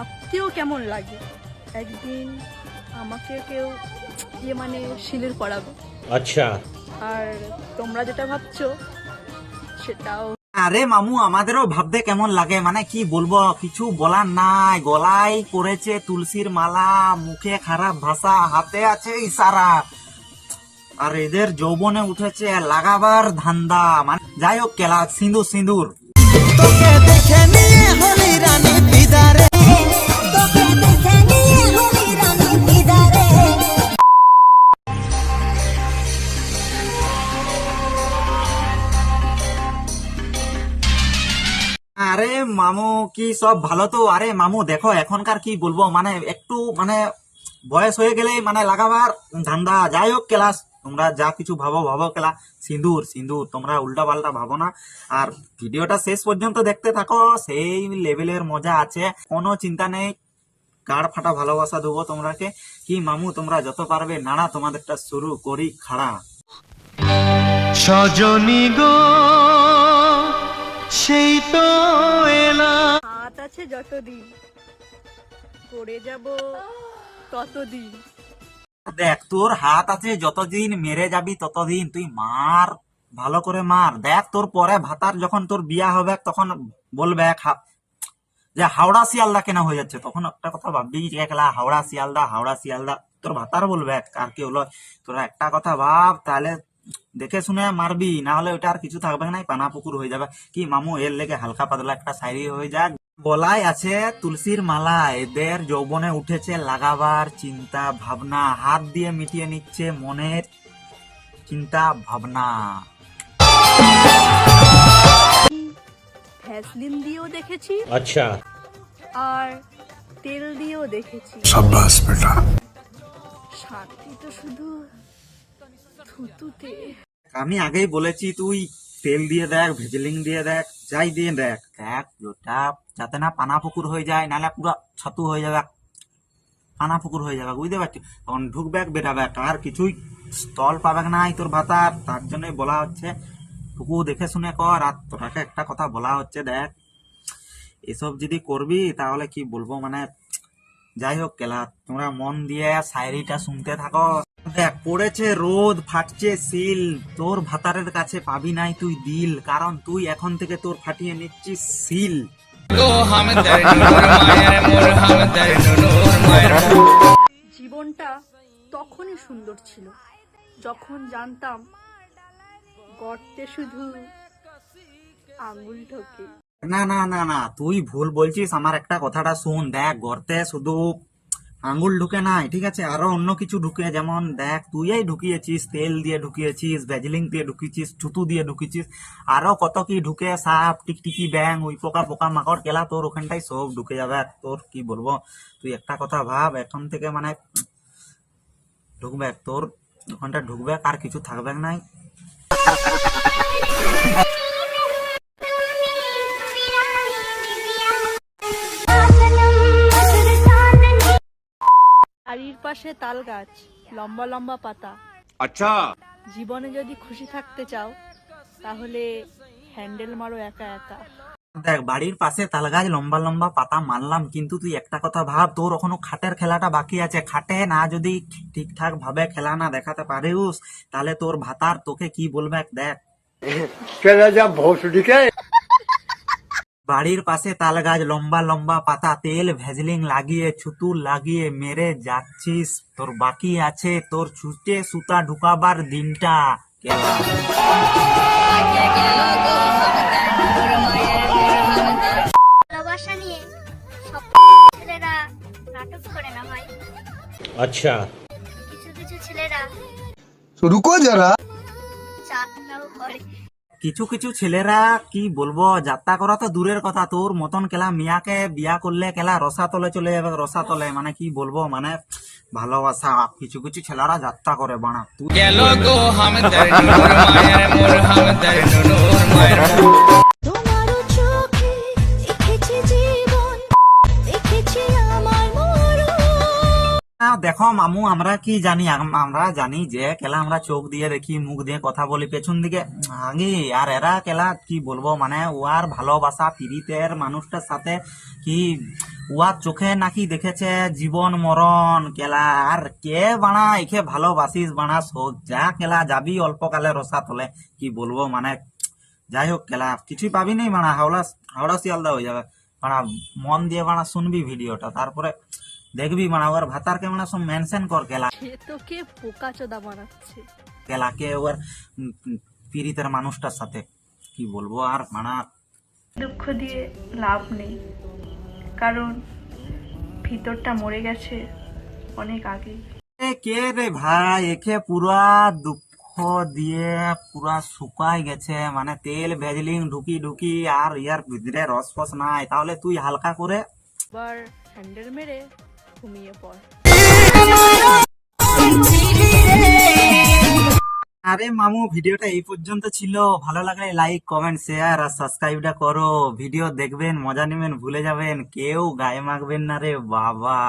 ভাবতেও কেমন লাগে একদিন আমাকে কেউ মানে শিলির পড়াবে। আচ্ছা। আর তোমরা যেটা ভাবছো সেটাও। আরে মামু, আমাদেরও ভাবতে কেমন লাগে, মানে কি বলবো, কিছু বলার নাই। গলায় পড়েছে তুলসীর মালা, মুখে খারাপ ভাষা, হাতে আছে ইশারা, আর এদের যৌবনে উঠেছে লাগাবার ধান্দা। মানে যাই হোক, কেলা সিঁদুর সিঁদুর। তোকে দেখে নিয়ে হলি রানী দিদারে, তোকে দেখে নিয়ে হলি রানী দিদারে। আরে মামু, কি সব ভালো তো? আরে মামু দেখো, এখনকার কি বলবো, মানে একটু মানে বয়স হয়ে গেলেই মানে লাগাবার ধান্দা। যাই হোক ক্লাস, তোমরা যা কিছু ভাবো ভাবো, কেলা সিঁদুর সিঁদুর, তোমরা উল্টা পাল্টা ভাবো না। আর ভিডিওটা শেষ পর্যন্ত দেখতে থাকো, সেই লেভেলের মজা আছে, কোনো চিন্তা নেই। গাড় ফাটা ভালোবাসা দেবো তোমরাকে। কি মামু, তোমরা যত পারবে নাড়া, তোমাদেরটা শুরু করি খাড়া। সজনী গো সেই তো এলা। হাত আছে যতদিন, পড়ে যাব ততদিন। দেখ, তোর হাত আছে যতদিন, মেরে যাবি ততদিন। তুই মার, ভালো করে মার। দেখ, তোর পরে ভাতার যখন তোর বিয়া হবে, তখন বলবে যে হাওড়া শিয়ালদা কেন হয়ে যাচ্ছে, তখন একটা কথা ভাববি যে একলা হাওড়া শিয়ালদা হাওড়া শিয়ালদা। তোর ভাতার বলবে আর কি হলো। তোরা একটা কথা ভাব, তাহলে দেখে শুনে মারবি, না হলে ওটা আর কিছু থাকবে না, পানা পুকুর হয়ে যাবে। কি মামু, এর লেগে হালকা পাতলা একটা শায়রি হয়ে যাক। গলায় আছে তুলসীর মালা, এদের যৌবনে উঠেছে লাগাবার চিন্তা ভাবনা, হাত দিয়ে মিটিয়ে নিচ্ছে মনের চিন্তা ভাবনা। ভ্যাসলিন দিয়েও দেখেছি, আচ্ছা। আর তেল দিয়েও দেখেছি। शाबाश बेटा। শান্তি তো শুধু থুতুতে। আমি আগেই বলেছি, তুই তেল দিয়ে দেখ, ভেজলিং দিয়ে দেখ, যাই দিয়ে দেখ, দেখ ওটা যাতে না পানা পুকুর হয়ে যায়, নাহলে পুরো ছাতু হয়ে যাবে, পানা পুকুর হয়ে যাবে, বুঝতে পারছি। তখন ঢুকবে বেরাবে, আর কিছুই স্থল পাবে নাই তোর ভাতার। তার জন্যই বলা হচ্ছে টুকু দেখে শুনে কর। আর তোরাকে একটা কথা বলা হচ্ছে, দেখ এসব যদি করবি তাহলে কি বলবো, মানে যাই হোক কেলা, তোমরা মন দিয়ে শায়রিটা শুনতে থাকো। দেখ, পড়েছে রোদ, ফাটছে সিল, তোর ভাতারের কাছে পাবি নাই তুই দিল, কারণ তুই এখন থেকে তোর ফাটিয়ে নিচ্ছিস সিল। জীবনটা তখনই সুন্দর ছিল যখন জানতাম গর্তে শুধু আঙুল ঢোকে। না না না না, তুই ভুল বলছিস। আমার একটা কথাটা শুন। দেখ, গর্তে শুধু আঙ্গুল ঢুকে নাই, ঠিক আছে, আরো অন্য কিছু ঢুকে। যেমন দেখ, তুই ঢুকিয়েছিস, তেল দিয়ে ঢুকিয়েছিস, ভেজলিং দিয়ে ঢুকিয়েছিস, ছুতু দিয়ে ঢুকিয়েছিস, আরো কত কি ঢুকে, সাপ টিকটিকি ব্যাং উই পোকা পোকা মাকড় কেলা, তোর ওখানটাই সব ঢুকে যাবে। আর তোর কি বলবো, তুই একটা কথা ভাব, এখন থেকে মানে ঢুকবে, তোর ওখানটা ঢুকবে, আর কিছু থাকবে নাই। বাড়ির পাশে তাল গাছ, লম্বা লম্বা পাতা। আচ্ছা। জীবনে যদি খুশি থাকতে চাও তাহলে হ্যান্ডেল মারো একা একা। দেখ, বাড়ির পাশে তাল গাছ, লম্বা লম্বা পাতা, মানলাম, কিন্তু তুই একটা কথা ভাব, তোর এখনো খাটের খেলাটা বাকি আছে। খাটে না যদি ঠিকঠাক ভাবে খেলা না দেখাতে পারিস, তাহলে তোর ভাতার তোকে কি বলবে দেখ। বাড়ির পাশে তাল গাছ, লম্বা লম্বা পাতা, তেল ভেজলিং লাগিয়ে, ছুতু লাগিয়ে মেরে যাচ্ছিস, তোর বাকি আছে তোর ছুটে সুতা ঢুকাবার দিনটা। ভালোবাসা নিয়ে সব ছেলেরা নাটক করে না ভাই। আচ্ছা। কিছু কিছু ছেলেরা रुको जरा। যাত্রাও করে। কিছু কিছু ছেলেরা কি বলবো, যাত্রা করা তো দূরের কথা, তোর মতন কেলা মিয়াকে বিয়া করলে কেলা রসাতলে চলে যাবে, রসাতলে। মানে কি বলবো, মানে ভালোবাসা, কিছু কিছু ছেলেরা যাত্রা করে বানা। তুই তোমারও চোখে দেখেছি জীবন, দেখেছি আমার মরণ। না দেখো মামু, আমরা কি জানি, আমরা জানি যে কেলা আমরা চোখ দিয়ে দেখি, মুখ দিয়ে কথা বলি পেছন দিকে আগে, আর এরা কেলা কি বলবো, মানে ওয়ার ভালোবাসা প্রীতের মানুষটার সাথে কি ওয়ার চোখে নাকি দেখেছে জীবন মরণ কেলা, আর কে বানা একে ভালোবাসিস বানা যা কেলা যাবি অল্পকালে রসা তোলে, কি বলবো মানে। যাই হোক কেলা কিছুই পাবি নেই বানা, হাওড়া হাওড়া শিয়ালদা হয়ে যাবে বানা। মন দিয়ে বানা শুনবি ভিডিওটা, তারপরে দেখবি মানে ওর ভাতারকে মানে সব মেনশন কর কেলা, সে তোকে বোকা চোদা বানাচ্ছে। কেলাকে ওর পীড়িতের মানুষটার সাথে কি বলবো আর মানা। দুঃখ দিয়ে লাভ নেই, কারণ ভিতরটা মরে গেছে অনেক আগে। এ কে রে ভাই, একে পুরা দুঃখ দিয়ে পুরা শুকাই গেছে, মানে তেল ভেজলিং ঢুকি ঢুকি আর ইয়ার ভিতরে রস ফস নাই, তাহলে তুই হালকা করে এবার হ্যান্ডেল মেরে ঘুমিয়ে পড়। আরে মামু, ভিডিওটা এই পর্যন্ত ছিল, ভালো লাগলে লাইক কমেন্ট শেয়ার আর সাবস্ক্রাইবটা করো। ভিডিও দেখবেন, মজা নেবেন, ভুলে যাবেন, কেউ গায়ে মাখবেন না রে বাবা।